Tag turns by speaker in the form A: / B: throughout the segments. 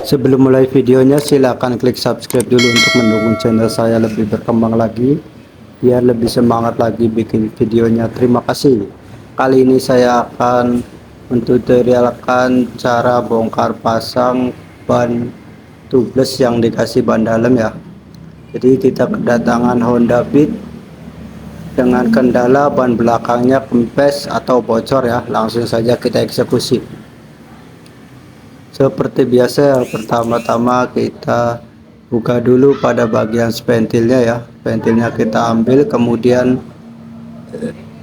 A: Sebelum mulai videonya, silakan klik subscribe dulu untuk mendukung channel saya lebih berkembang lagi, biar lebih semangat lagi bikin videonya. Terima kasih. Kali ini saya akan mentutorialkan cara bongkar pasang ban tubeless yang dikasih ban dalam ya. Jadi kita kedatangan Honda Beat dengan kendala ban belakangnya kempes atau bocor ya. Langsung saja kita eksekusi. Seperti biasa, pertama-tama kita buka dulu pada bagian spentilnya ya. Ventilnya kita ambil, kemudian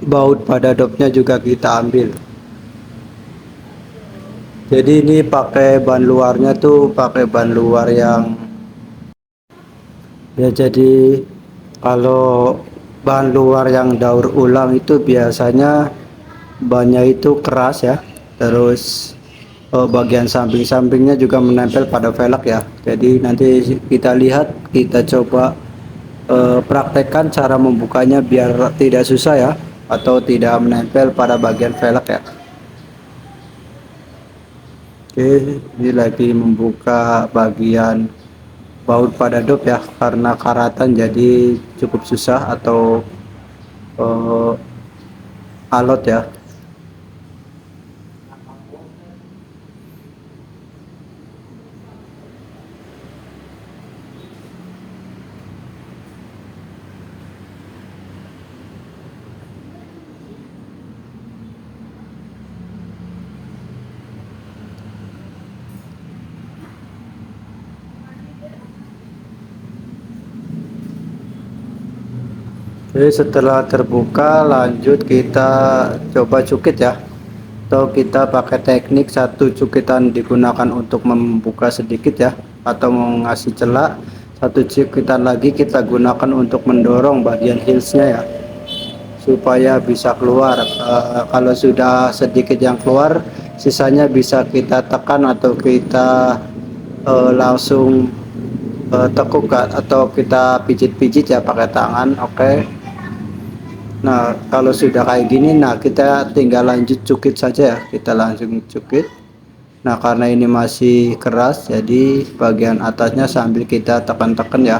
A: baut pada dopnya juga kita ambil. Jadi ini pakai ban luarnya tuh pakai ban luar yang ya, jadi kalau ban luar yang daur ulang itu biasanya bannya itu keras ya. Terus bagian samping-sampingnya juga menempel pada velg ya. Jadi nanti kita lihat, kita coba praktekkan cara membukanya biar tidak susah ya, atau tidak menempel pada bagian velg ya. Oke, ini lagi membuka bagian baut pada dop ya, karena karatan jadi cukup susah, atau alot ya. Jadi setelah terbuka, lanjut kita coba cukit ya, atau kita pakai teknik satu cukitan digunakan untuk membuka sedikit ya, atau mengasih celah. Satu cukitan lagi kita gunakan untuk mendorong bagian heelsnya ya, supaya bisa keluar. Kalau sudah sedikit yang keluar, sisanya bisa kita tekan atau kita langsung tekuk atau kita pijit-pijit ya pakai tangan. Oke. Nah, kalau sudah kayak gini, nah kita tinggal lanjut cukit saja ya, kita langsung cukit. Nah, karena ini masih keras, jadi bagian atasnya sambil kita tekan-tekan ya.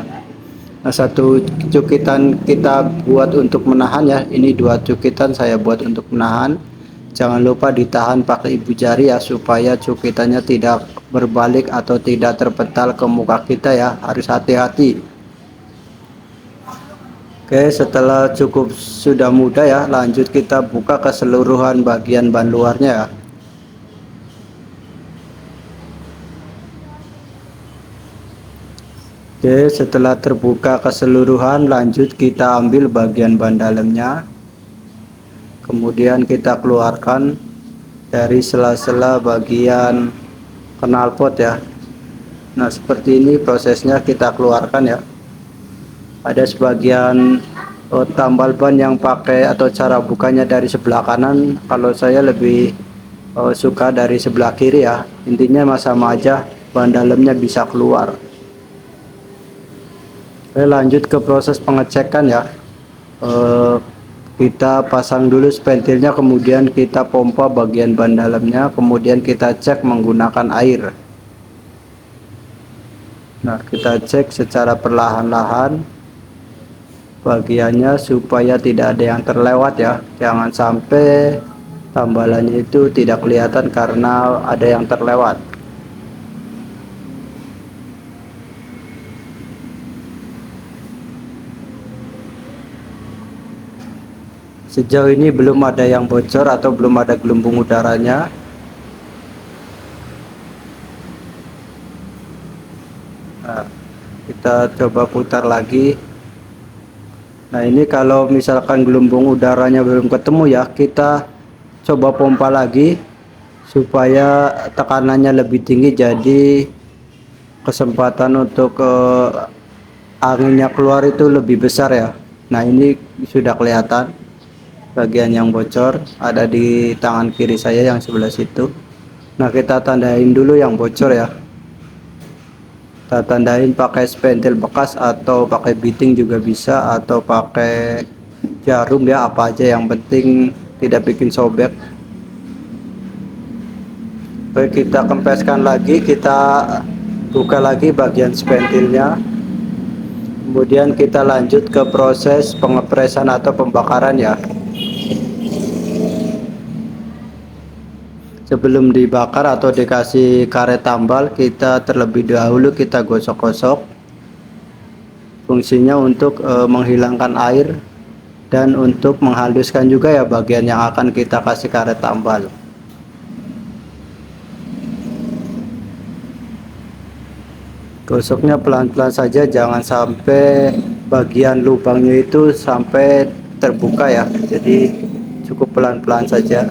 A: Nah, satu cukitan kita buat untuk menahan ya, ini dua cukitan saya buat untuk menahan. Jangan lupa ditahan pakai ibu jari ya, supaya cukitannya tidak berbalik atau tidak terpental ke muka kita ya, harus hati-hati. Oke, setelah cukup sudah mudah ya, lanjut kita buka keseluruhan bagian ban luarnya ya. Oke, setelah terbuka keseluruhan, lanjut kita ambil bagian ban dalamnya, kemudian kita keluarkan dari sela-sela bagian knalpot ya. Nah, seperti ini prosesnya, kita keluarkan ya. Ada sebagian tambal ban yang pakai atau cara bukanya dari sebelah kanan, kalau saya lebih suka dari sebelah kiri ya. Intinya sama aja, ban dalamnya bisa keluar. Oke, lanjut ke proses pengecekan ya. Kita pasang dulu spentilnya, kemudian kita pompa bagian ban dalamnya, kemudian kita cek menggunakan air. Nah, kita cek secara perlahan-lahan bagiannya supaya tidak ada yang terlewat ya. Jangan sampai tambalannya itu tidak kelihatan karena ada yang terlewat. Sejauh ini belum ada yang bocor atau belum ada gelembung udaranya. Nah, kita coba putar lagi. Nah, ini kalau misalkan gelembung udaranya belum ketemu ya, kita coba pompa lagi supaya tekanannya lebih tinggi, jadi kesempatan untuk anginnya keluar itu lebih besar ya. Nah, ini sudah kelihatan bagian yang bocor ada di tangan kiri saya yang sebelah situ. Nah, kita tandain dulu yang bocor ya. Kita tandain pakai spentil bekas atau pakai biting juga bisa, atau pakai jarum ya, apa aja yang penting tidak bikin sobek. Oke, kita kempeskan lagi, kita buka lagi bagian spentilnya. Kemudian kita lanjut ke proses pengepresan atau pembakaran ya. Sebelum dibakar atau dikasih karet tambal, kita terlebih dahulu kita gosok-gosok. Fungsinya untuk menghilangkan air dan untuk menghaluskan juga ya bagian yang akan kita kasih karet tambal. Gosoknya pelan-pelan saja, jangan sampai bagian lubangnya itu sampai terbuka ya. Jadi cukup pelan-pelan saja.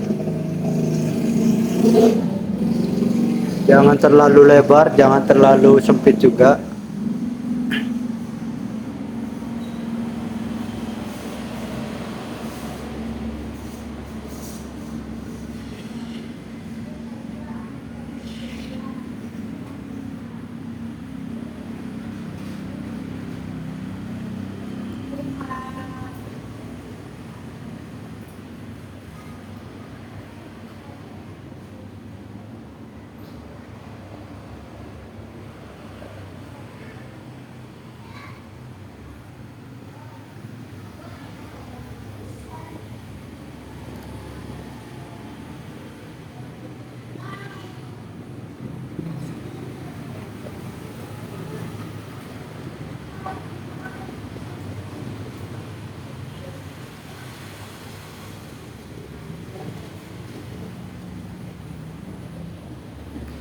A: Jangan terlalu lebar, jangan terlalu sempit juga.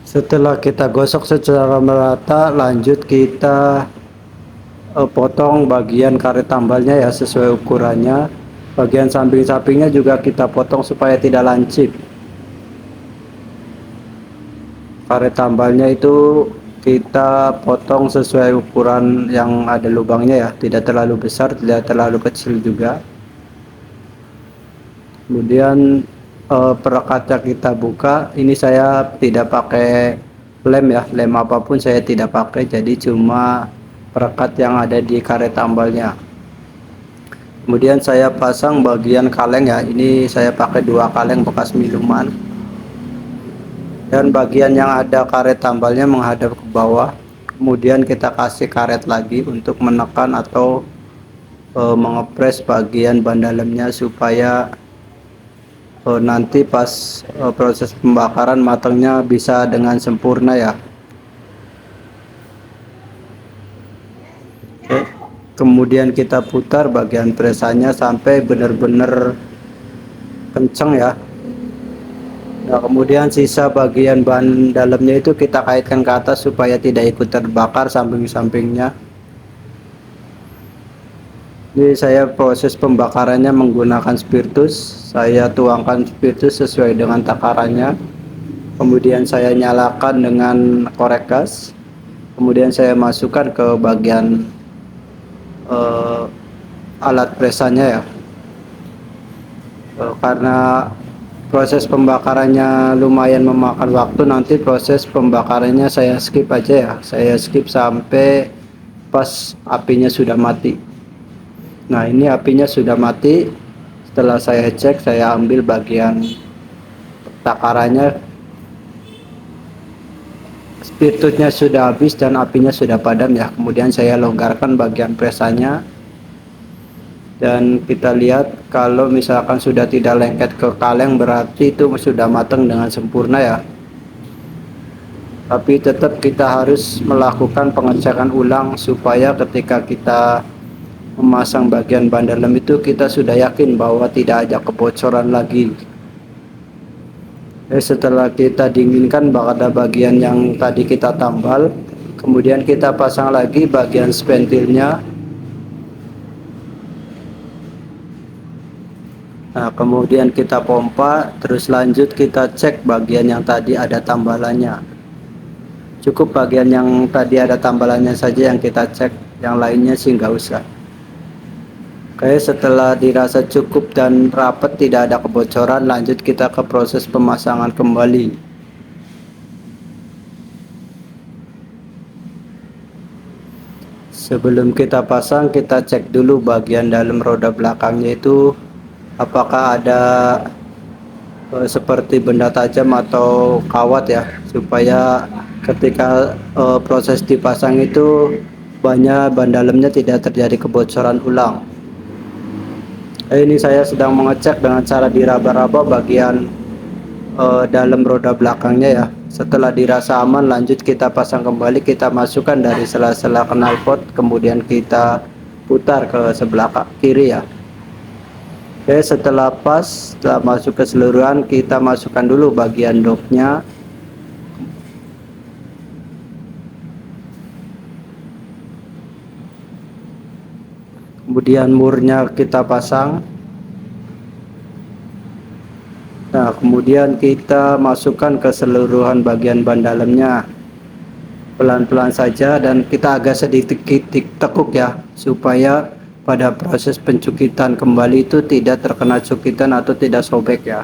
A: Setelah kita gosok secara merata, lanjut kita potong bagian karet tambalnya ya sesuai ukurannya. Bagian samping-sampingnya juga kita potong supaya tidak lancip. Karet tambalnya itu kita potong sesuai ukuran yang ada lubangnya ya, tidak terlalu besar, tidak terlalu kecil juga. Kemudian perekatnya kita buka. Ini saya tidak pakai lem ya, lem apapun saya tidak pakai, jadi cuma perekat yang ada di karet tambalnya. Kemudian saya pasang bagian kaleng ya, ini saya pakai 2 kaleng bekas minuman, dan bagian yang ada karet tambalnya menghadap ke bawah. Kemudian kita kasih karet lagi untuk menekan atau mengepres bagian ban dalamnya supaya nanti pas proses pembakaran matangnya bisa dengan sempurna ya. Oke. Kemudian kita putar bagian presannya sampai benar-benar kenceng ya. Nah, kemudian sisa bagian ban dalamnya itu kita kaitkan ke atas supaya tidak ikut terbakar samping-sampingnya. Ini saya proses pembakarannya menggunakan spiritus. Saya tuangkan spiritus sesuai dengan takarannya. Kemudian saya nyalakan dengan korek gas. Kemudian saya masukkan ke bagian alat presannya ya. Karena proses pembakarannya lumayan memakan waktu, nanti proses pembakarannya saya skip aja ya. Saya skip sampai pas apinya sudah mati. Nah, ini apinya sudah mati. Setelah saya cek, saya ambil bagian takarannya, spiritusnya sudah habis dan apinya sudah padam ya. Kemudian saya longgarkan bagian presannya, dan kita lihat kalau misalkan sudah tidak lengket ke kaleng, berarti itu sudah matang dengan sempurna ya. Tapi tetap kita harus melakukan pengecekan ulang supaya ketika kita memasang bagian ban dalam itu kita sudah yakin bahwa tidak ada kebocoran lagi. Setelah kita dinginkan pada bagian yang tadi kita tambal, kemudian kita pasang lagi bagian spentilnya. Nah, kemudian kita pompa, terus lanjut kita cek bagian yang tadi ada tambalannya. Cukup bagian yang tadi ada tambalannya saja yang kita cek, yang lainnya sih nggak usah. Oke, setelah dirasa cukup dan rapat, tidak ada kebocoran, lanjut kita ke proses pemasangan kembali. Sebelum kita pasang, kita cek dulu bagian dalam roda belakangnya itu apakah ada seperti benda tajam atau kawat ya, supaya Ketika proses dipasang itu banyak ban dalamnya tidak terjadi kebocoran ulang. Ini saya sedang mengecek dengan cara diraba-raba bagian dalam roda belakangnya ya. Setelah dirasa aman, lanjut kita pasang kembali, kita masukkan dari sela-sela knalpot, kemudian kita putar ke sebelah kiri ya. Oke, setelah pas, setelah masuk keseluruhan, kita masukkan dulu bagian doknya. Kemudian murnya kita pasang. Nah, kemudian kita masukkan keseluruhan bagian ban dalamnya. Pelan-pelan saja dan kita agak sedikit tekuk ya, supaya pada proses pencukitan kembali itu tidak terkena cukitan atau tidak sobek ya.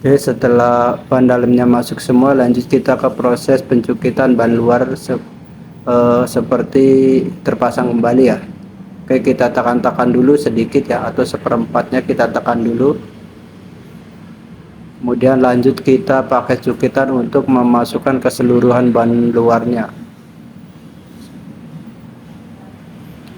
A: Oke, setelah ban dalamnya masuk semua, lanjut kita ke proses pencukitan ban luar seperti terpasang kembali ya. Oke, kita tekan-tekan dulu sedikit ya, atau seperempatnya kita tekan dulu. Kemudian lanjut kita pakai cukitan untuk memasukkan keseluruhan ban luarnya.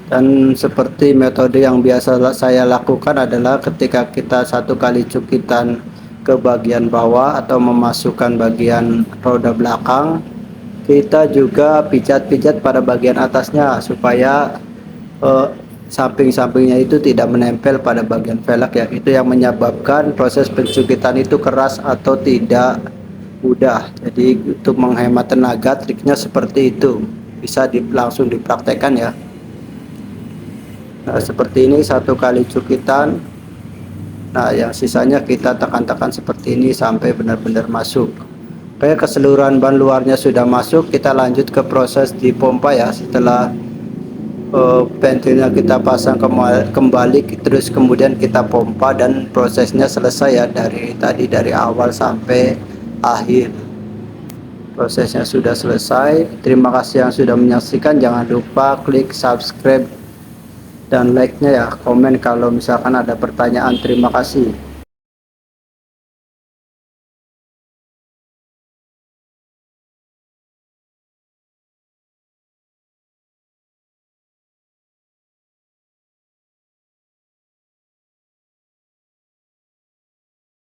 A: Dan seperti metode yang biasa saya lakukan adalah ketika kita satu kali cukitan ke bagian bawah atau memasukkan bagian roda belakang, kita juga pijat-pijat pada bagian atasnya supaya samping-sampingnya itu tidak menempel pada bagian velg ya. Itu yang menyebabkan proses pencukitan itu keras atau tidak mudah. Jadi untuk menghemat tenaga, triknya seperti itu, bisa langsung dipraktekkan ya. Nah, seperti ini satu kali cukitan. Nah, yang sisanya kita tekan-tekan seperti ini sampai benar-benar masuk. Oke, keseluruhan ban luarnya sudah masuk, kita lanjut ke proses dipompa ya. Setelah ventilnya kita pasang kembali, terus kemudian kita pompa dan prosesnya selesai ya, dari awal sampai akhir. Prosesnya sudah selesai. Terima kasih yang sudah menyaksikan. Jangan lupa klik subscribe dan like-nya ya, komen kalau misalkan ada pertanyaan. Terima kasih.